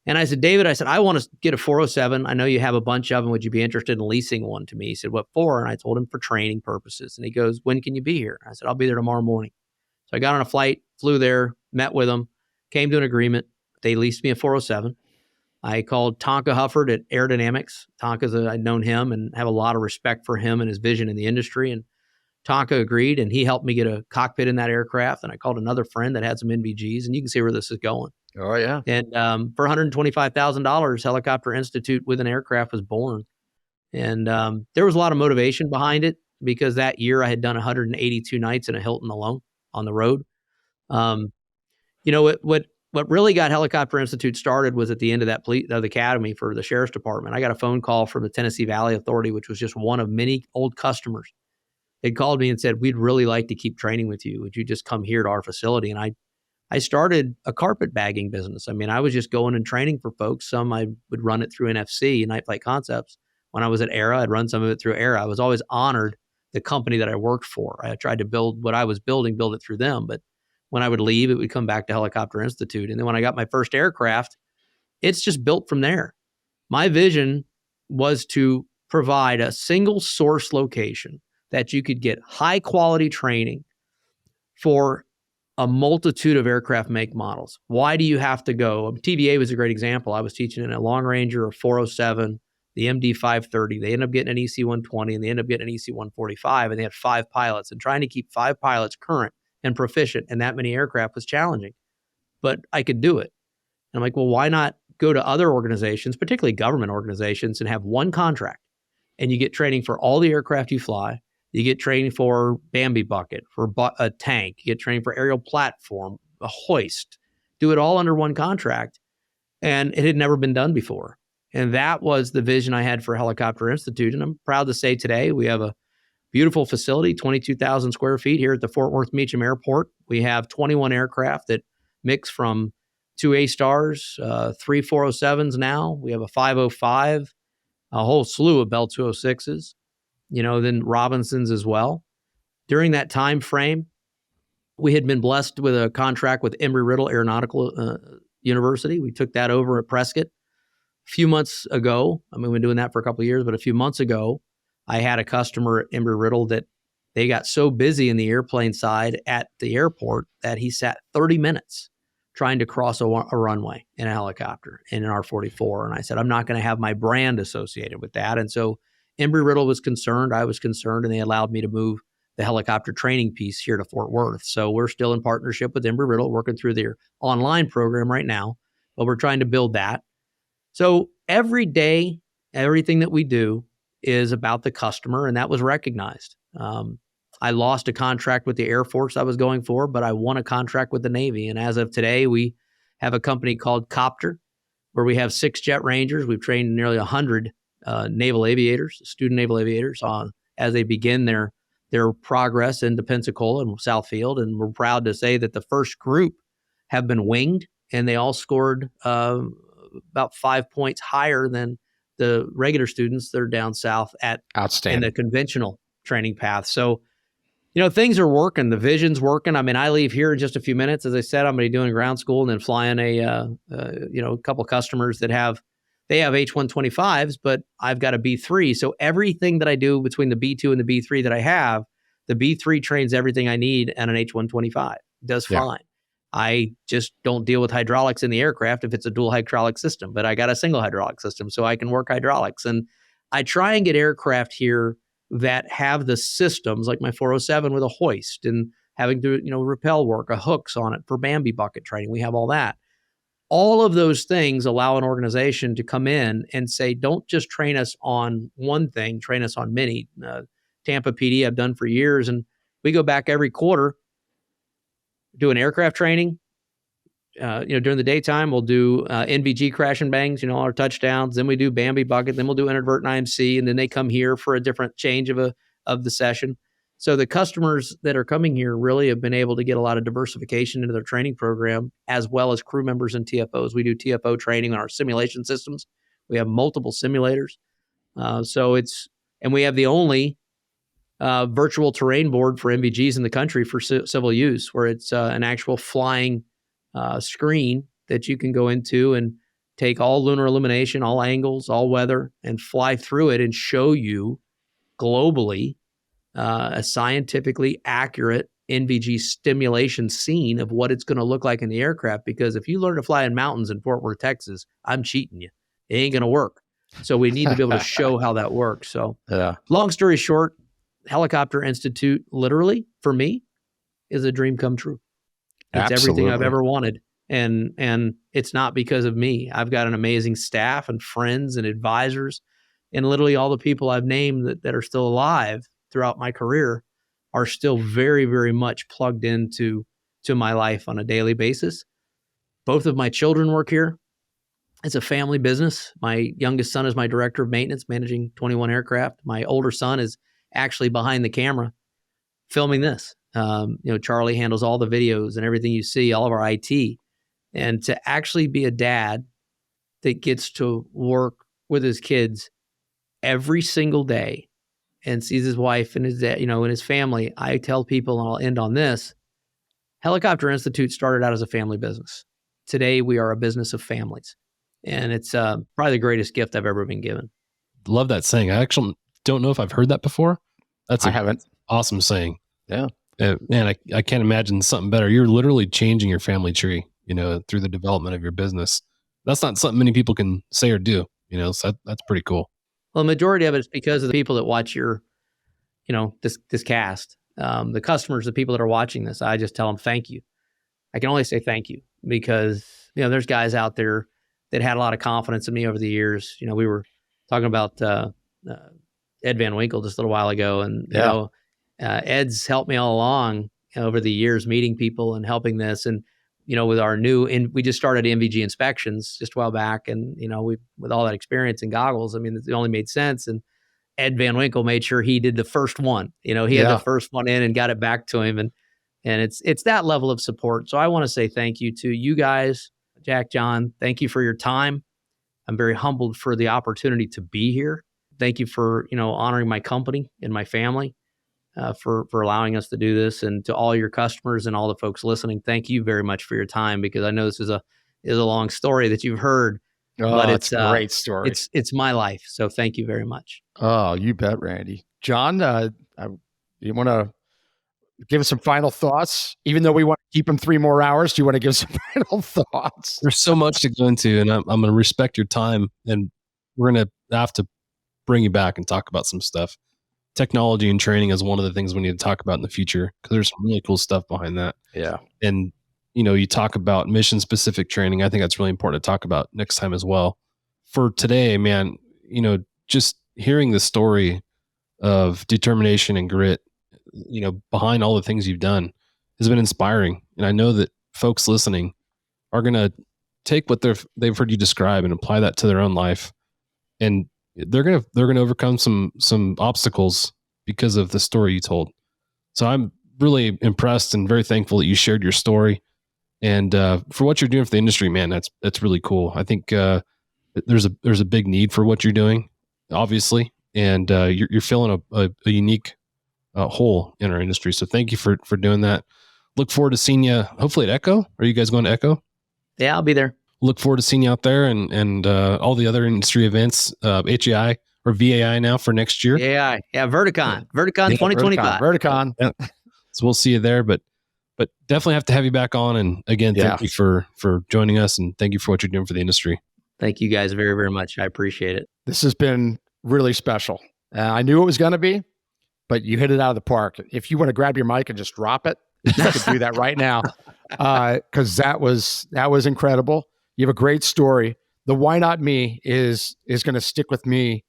And I said, "David," I said, "I want to get a 407. I know you have a bunch of them. Would you be interested in leasing one to me?" He said, "What for?" And I told him, "For training purposes." And he goes, "When can you be here?" I said, "I'll be there tomorrow morning." So I got on a flight, flew there, met with them, came to an agreement. They leased me a 407. I called Tonka Hufford at Aerodynamics. I'd known him and have a lot of respect for him and his vision in the industry. And Tonka agreed, and he helped me get a cockpit in that aircraft. And I called another friend that had some NVGs, and you can see where this is going. Oh, yeah. And for $125,000, Helicopter Institute with an aircraft was born. And there was a lot of motivation behind it, because that year I had done 182 nights in a Hilton alone on the road. What really got Helicopter Institute started was at the end of the academy for the Sheriff's Department. I got a phone call from the Tennessee Valley Authority, which was just one of many old customers. They called me and said, "We'd really like to keep training with you. Would you just come here to our facility?" And I started a carpet bagging business. I mean, I was just going and training for folks. Some I would run it through NFC, Night Flight Concepts. When I was at Era, I'd run some of it through Era. I was always honored the company that I worked for. I tried to build what I was building, build it through them. But when I would leave, it would come back to Helicopter Institute. And then when I got my first aircraft, it's just built from there. My vision was to provide a single source location that you could get high quality training for a multitude of aircraft make models. Why do you have to go? TVA was a great example. I was teaching in a Long Ranger, a 407, the MD 530. They ended up getting an EC 120 and they ended up getting an EC 145, and they had 5 pilots. And trying to keep 5 pilots current and proficient in that many aircraft was challenging, but I could do it. And I'm like, well, why not go to other organizations, particularly government organizations, and have one contract, and you get training for all the aircraft you fly. You get training for Bambi bucket, for a tank. You get training for aerial platform, a hoist. Do it all under one contract. And it had never been done before. And that was the vision I had for Helicopter Institute. And I'm proud to say today we have a beautiful facility, 22,000 square feet here at the Fort Worth Meacham Airport. We have 21 aircraft that mix from 2 A-Stars, 3 407s now. We have a 505, a whole slew of Bell 206s. Then Robinsons as well. During that time frame, we had been blessed with a contract with Embry-Riddle Aeronautical University. We took that over at Prescott. A few months ago, we've been doing that for a couple of years, but a few months ago, I had a customer at Embry-Riddle that they got so busy in the airplane side at the airport that he sat 30 minutes trying to cross a runway in a helicopter in an R-44. And I said, I'm not going to have my brand associated with that. And so Embry-Riddle was concerned, I was concerned, and they allowed me to move the helicopter training piece here to Fort Worth. So we're still in partnership with Embry-Riddle, working through their online program right now, but we're trying to build that. So every day, everything that we do is about the customer, and that was recognized. I lost a contract with the Air Force I was going for, but I won a contract with the Navy. And as of today, we have a company called Copter, where we have 6 jet rangers. We've trained nearly 100 naval aviators, student naval aviators, as they begin their progress into Pensacola and Southfield. And we're proud to say that the first group have been winged, and they all scored about 5 points higher than the regular students that are down south in the conventional training path. So, things are working. The vision's working. I leave here in just a few minutes. As I said, I'm going to be doing ground school and then flying a couple customers that have H-125s, but I've got a B-3. So everything that I do between the B-2 and the B-3 that I have, the B-3 trains everything I need on an H-125. Does fine. I just don't deal with hydraulics in the aircraft if it's a dual hydraulic system, but I got a single hydraulic system, so I can work hydraulics. And I try and get aircraft here that have the systems, like my 407 with a hoist and having to, rappel work, hooks on it for Bambi bucket training. We have all that. All of those things allow an organization to come in and say, don't just train us on one thing, train us on many. Tampa PD I've done for years, and we go back every quarter doing aircraft training. During the daytime, we'll do NVG crash and bangs, our touchdowns. Then we do Bambi bucket. Then we'll do inadvertent IMC, and then they come here for a different change of the session. So the customers that are coming here really have been able to get a lot of diversification into their training program, as well as crew members and TFOs. We do TFO training on our simulation systems. We have multiple simulators. And we have the only virtual terrain board for NVGs in the country for civil use, where it's an actual flying screen that you can go into and take all lunar illumination, all angles, all weather, and fly through it and show you globally a scientifically accurate NVG stimulation scene of what it's going to look like in the aircraft. Because if you learn to fly in mountains in Fort Worth, Texas, I'm cheating you. It ain't going to work. So we need to be able to show how that works. So long story short, Helicopter Institute, literally, for me, is a dream come true. It's everything I've ever wanted. And it's not because of me. I've got an amazing staff and friends and advisors, and literally all the people I've named that are still alive throughout my career are still very, very much plugged into my life on a daily basis. Both of my children work here. It's a family business. My youngest son is my director of maintenance, managing 21 aircraft. My older son is actually behind the camera filming this. Charlie handles all the videos and everything you see, all of our IT. And to actually be a dad that gets to work with his kids every single day and sees his wife and his dad, and his family, I tell people, and I'll end on this, Helicopter Institute started out as a family business. Today, we are a business of families. And it's probably the greatest gift I've ever been given. love that saying. I actually don't know if I've heard that before. That's I haven't. awesome saying. Yeah. Man, I can't imagine something better. You're literally changing your family tree, through the development of your business. That's not something many people can say or do, so that's pretty cool. Well, the majority of it is because of the people that watch your, this cast. The customers, the people that are watching this, I just tell them thank you. I can only say thank you because, there's guys out there that had a lot of confidence in me over the years. We were talking about Ed Van Winkle just a little while ago, and Ed's helped me all along over the years, meeting people and helping this. And with our we just started MVG inspections just a while back, and with all that experience and goggles, it only made sense. And Ed Van Winkle made sure he did the first one. He had the first one in and got it back to him, and it's that level of support. So I want to say thank you to you guys, Jack, John. Thank you for your time. I'm very humbled for the opportunity to be here. Thank you for honoring my company and my family, for allowing us to do this, and to all your customers and all the folks listening. Thank you very much for your time, because I know this is a long story that you've heard. But it's a great story. It's my life. So thank you very much. Oh, you bet, Randy. John, you want to give us some final thoughts? Even though we want to keep them 3 more hours, do you want to give some final thoughts? There's so much to go into, and I'm going to respect your time, and we're going to have to bring you back and talk about some stuff. Technology and training is one of the things we need to talk about in the future, because there's some really cool stuff behind that. Yeah. And you talk about mission specific training. I think that's really important to talk about next time as well. For today, man, just hearing the story of determination and grit, behind all the things you've done has been inspiring. And I know that folks listening are going to take what they've heard you describe and apply that to their own life. And they're going to overcome some obstacles because of the story you told. So I'm really impressed and very thankful that you shared your story. And for what you're doing for the industry, man, that's really cool. I think there's a big need for what you're doing, obviously, and you're filling a unique hole in our industry. So thank you for doing that. Look forward to seeing you hopefully at Echo. Are you guys going to Echo? Yeah, I'll be there. Look forward to seeing you out there and all the other industry events, HAI or VAI now for next year. VAI, Verticon 2025. Verticon. Yeah. So we'll see you there, but definitely have to have you back on. And again, thank you for joining us, and thank you for what you're doing for the industry. Thank you guys very, very much. I appreciate it. This has been really special. I knew it was going to be, but you hit it out of the park. If you want to grab your mic and just drop it, you could do that right now, because that was incredible. You have a great story. The why not me is going to stick with me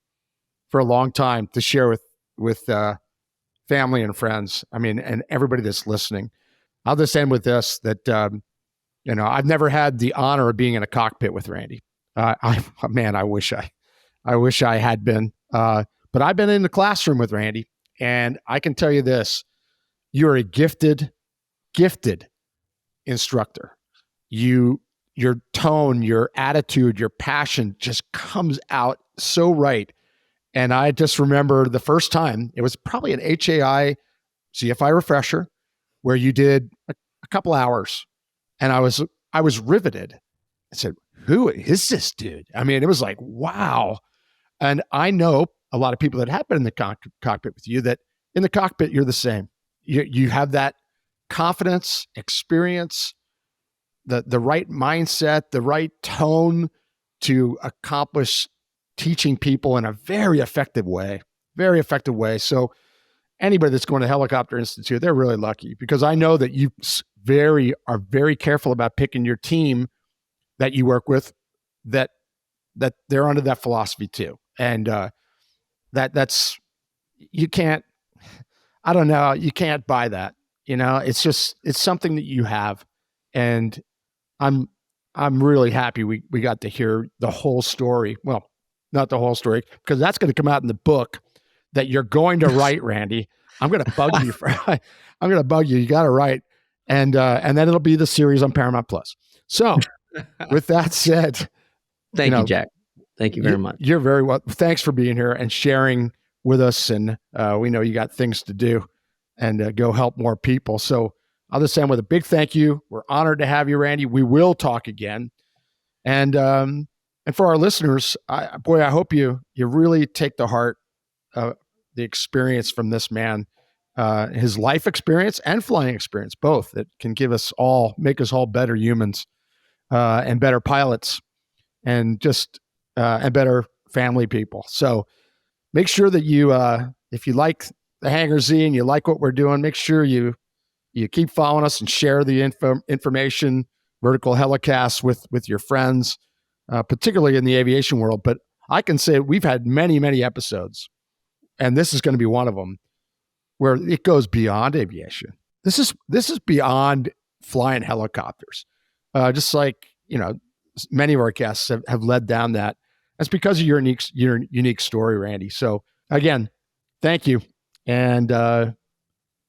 for a long time to share with family and friends. And everybody that's listening. I'll just end with this, that, I've never had the honor of being in a cockpit with Randy. I wish I had been, but I've been in the classroom with Randy, and I can tell you this, you're a gifted instructor. Your tone, your attitude, your passion just comes out so right. And I just remember the first time, it was probably an HAI CFI refresher, where you did a couple hours, and I was riveted. I said, who is this dude? It was like, wow. And I know a lot of people that have been in the cockpit with you, that in the cockpit, you're the same. You have that confidence, experience, the right mindset, the right tone to accomplish teaching people in a very effective way. So anybody that's going to Helicopter Institute, they're really lucky, because I know that you are very careful about picking your team that you work with, that they're under that philosophy too. And that's, you can't buy that. It's something that you have. And I'm really happy we got to hear the whole story. Well, not the whole story, because that's going to come out in the book that you're going to write, Randy. I'm going to bug you. I'm going to bug you. You got to write, and then it'll be the series on Paramount Plus. So, with that said, thank you, Jack. Thank you very much. You're very well. Thanks for being here and sharing with us. And we know you got things to do, and go help more people. So I'll just end with a big thank you. We're honored to have you, Randy. We will talk again, and And for our listeners, I hope you really take to heart the experience from this man, his life experience and flying experience, both, that can make us all better humans and better pilots and just and better family people. So make sure that you, if you like the Hangar Z and you like what we're doing, make sure you keep following us and share the information, Vertical Helicast, with your friends, particularly in the aviation world. But I can say we've had many, many episodes, and this is going to be one of them, where it goes beyond aviation. This is beyond flying helicopters. Just like, many of our guests have led down that. That's because of your unique story, Randy. So again, thank you. And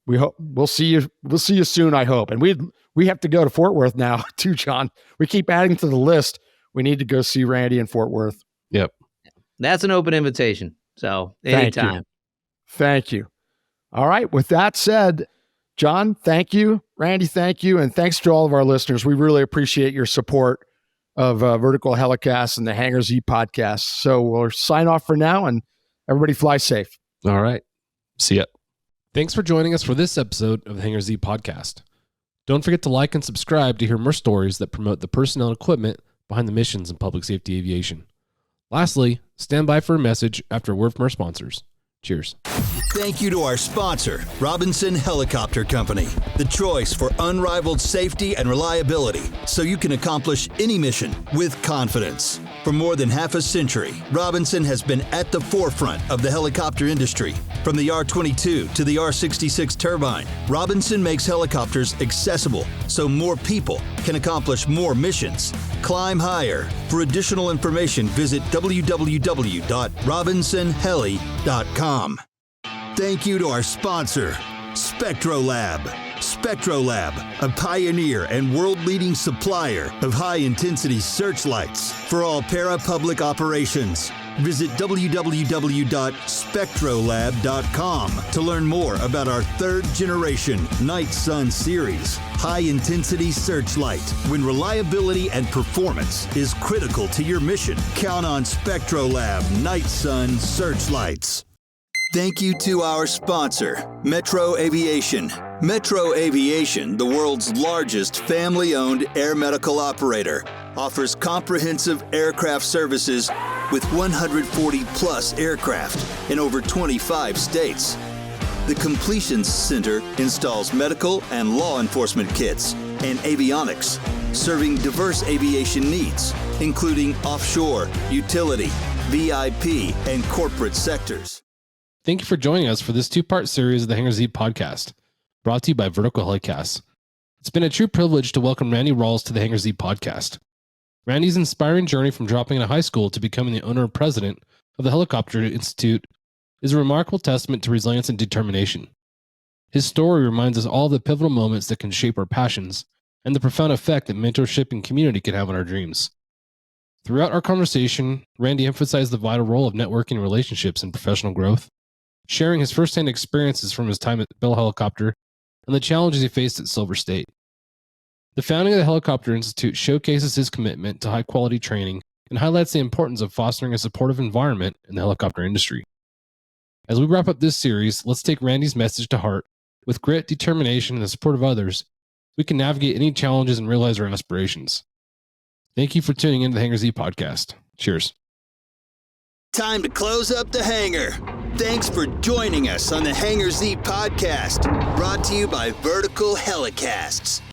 we'll see you soon, I hope. And we have to go to Fort Worth now too, John. We keep adding to the list. We need to go see Randy in Fort Worth. Yep. That's an open invitation. So anytime. Thank you. All right. With that said, John, thank you. Randy, thank you. And thanks to all of our listeners. We really appreciate your support of Vertical Helicast and the Hangar Z podcast. So we'll sign off for now, and everybody fly safe. All right. See ya. Thanks for joining us for this episode of the Hangar Z podcast. Don't forget to like and subscribe to hear more stories that promote the personnel and equipment behind the missions in public safety aviation. Lastly, stand by for a message after a word from our sponsors. Cheers. Thank you to our sponsor, Robinson Helicopter Company, the choice for unrivaled safety and reliability so you can accomplish any mission with confidence. For more than half a century, Robinson has been at the forefront of the helicopter industry. From the R-22 to the R-66 turbine, Robinson makes helicopters accessible so more people can accomplish more missions. Climb higher. For additional information, visit www.robinsonheli.com. Thank you to our sponsor, SpectroLab. SpectroLab, a pioneer and world-leading supplier of high-intensity searchlights for all para-public operations. Visit www.spectrolab.com to learn more about our third-generation Night Sun series high-intensity searchlight. When reliability and performance is critical to your mission, count on SpectroLab Night Sun searchlights. Thank you to our sponsor, Metro Aviation. Metro Aviation, the world's largest family-owned air medical operator, offers comprehensive aircraft services with 140-plus aircraft in over 25 states. The Completions Center installs medical and law enforcement kits and avionics, serving diverse aviation needs, including offshore, utility, VIP, and corporate sectors. Thank you for joining us for this two-part series of the Hangar Z podcast, brought to you by Vertical Helicast. It's been a true privilege to welcome Randy Rowles to the Hangar Z podcast. Randy's inspiring journey from dropping out of high school to becoming the owner and president of the Helicopter Institute is a remarkable testament to resilience and determination. His story reminds us all of the pivotal moments that can shape our passions and the profound effect that mentorship and community can have on our dreams. Throughout our conversation, Randy emphasized the vital role of networking and relationships in professional growth, sharing his firsthand experiences from his time at Bell Helicopter and the challenges he faced at Silver State. The founding of the Helicopter Institute showcases his commitment to high-quality training and highlights the importance of fostering a supportive environment in the helicopter industry. As we wrap up this series, let's take Randy's message to heart. With grit, determination, and the support of others, we can navigate any challenges and realize our aspirations. Thank you for tuning into the Hangar Z podcast. Cheers. Time to close up the hangar. Thanks for joining us on the Hangar Z podcast, brought to you by Vertical Helicasts.